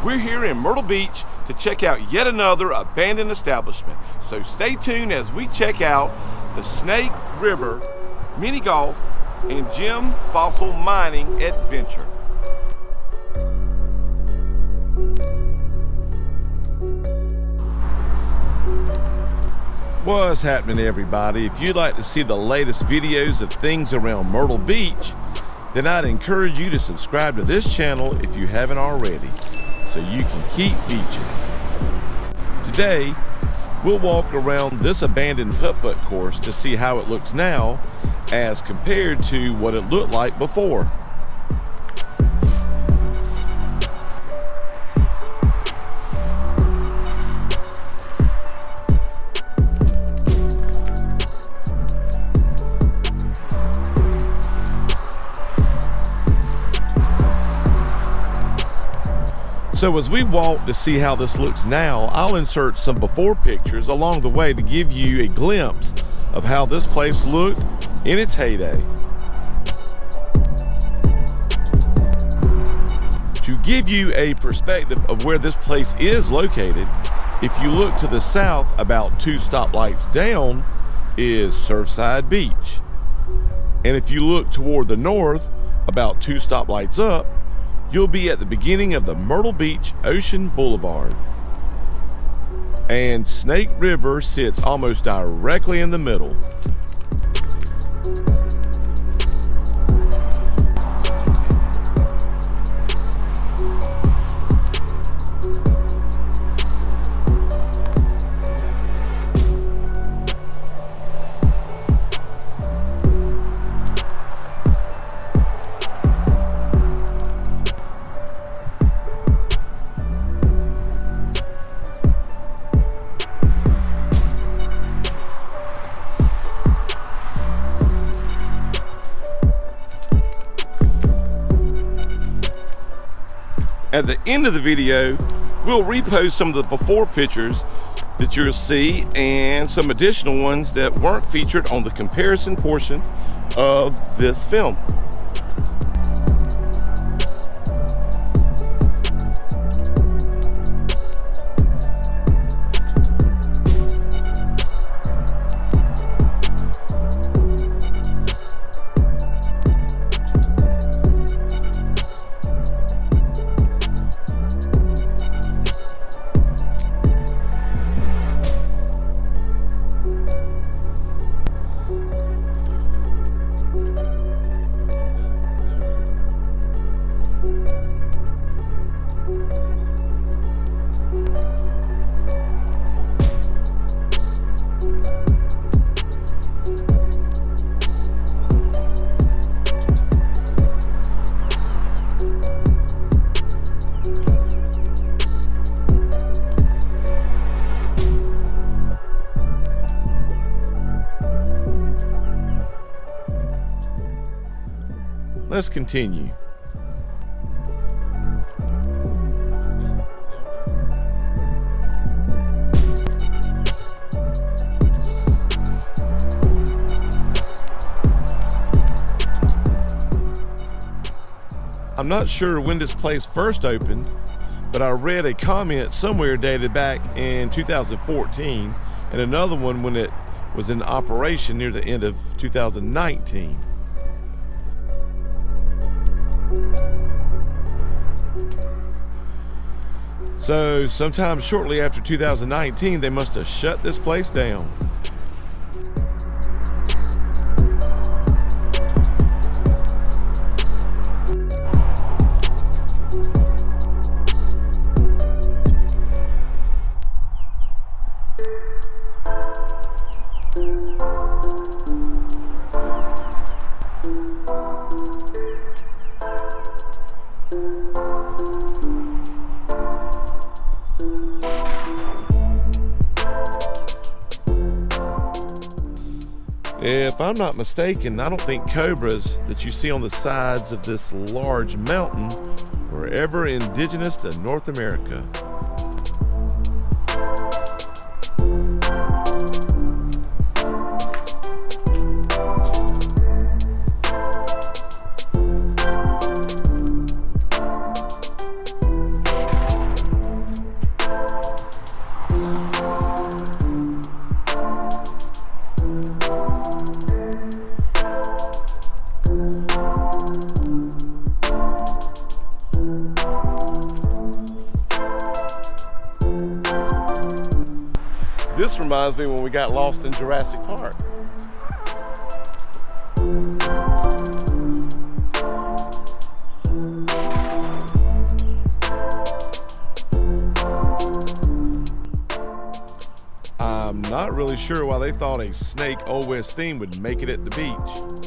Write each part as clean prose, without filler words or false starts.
We're here in Myrtle Beach to check out yet another abandoned establishment. So stay tuned as we check out the Snake River Mini Golf and Gem Fossil Mining Adventure. What's happening, everybody? If you'd like to see the latest videos of things around Myrtle Beach, then I'd encourage you to subscribe to this channel if you haven't already, so you can keep beaching. Today, we'll walk around this abandoned putt-putt course to see how it looks now as compared to what it looked like before. So as we walk to see how this looks now, I'll insert some before pictures along the way to give you a glimpse of how this place looked in its heyday. To give you a perspective of where this place is located, if you look to the south about 2 stoplights down is Surfside Beach. And if you look toward the north about 2 stoplights up, you'll be at the beginning of the Myrtle Beach Ocean Boulevard. And Snake River sits almost directly in the middle. At the end of the video, we'll repost some of the before pictures that you'll see and some additional ones that weren't featured on the comparison portion of this film. Let's continue. I'm not sure when this place first opened, but I read a comment somewhere dated back in 2014 and another one when it was in operation near the end of 2019. So sometime shortly after 2019, they must have shut this place down. If I'm not mistaken, I don't think cobras that you see on the sides of this large mountain were ever indigenous to North America. This reminds me when we got lost in Jurassic Park. I'm not really sure why they thought a Snake Old West theme would make it at the beach.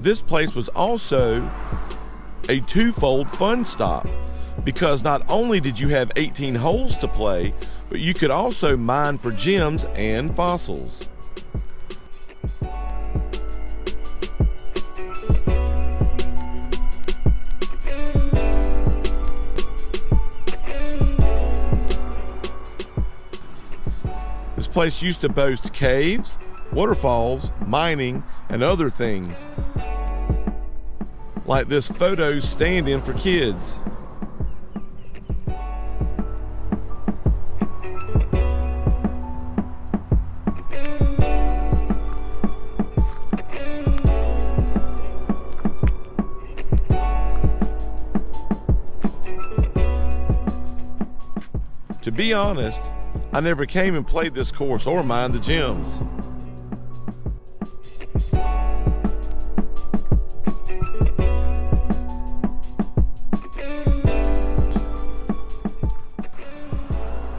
This place was also a twofold fun stop because not only did you have 18 holes to play, but you could also mine for gems and fossils. This place used to boast caves, waterfalls, mining, and other things, like this photo stand-in for kids. To be honest, I never came and played this course or mined the gems.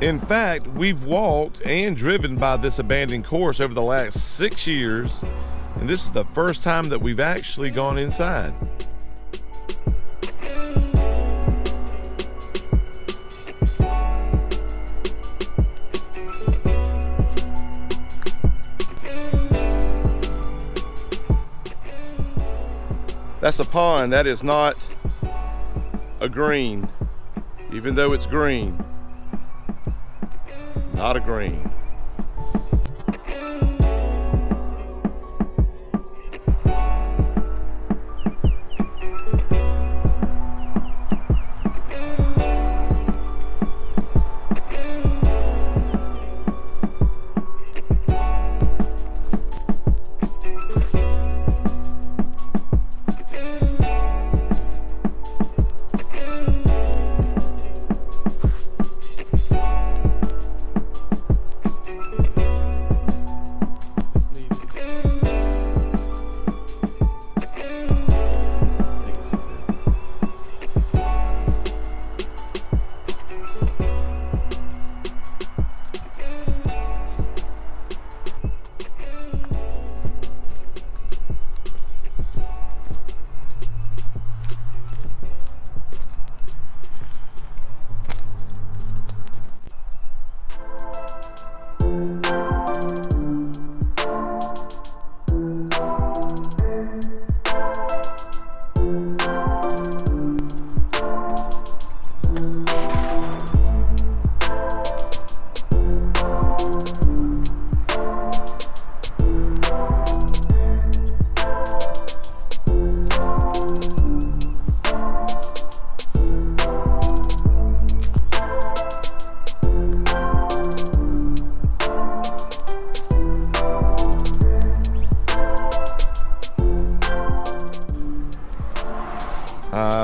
In fact, we've walked and driven by this abandoned course over the last 6 years, and this is the first time that we've actually gone inside. That's a pond. That is not a green, even though it's green. Not a green.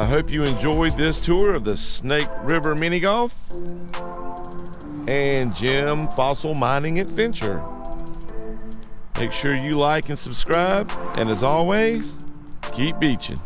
hope you enjoyed this tour of the Snake River Mini Golf and Gem Fossil Mining Adventure. Make sure you like and subscribe, and as always, keep beaching.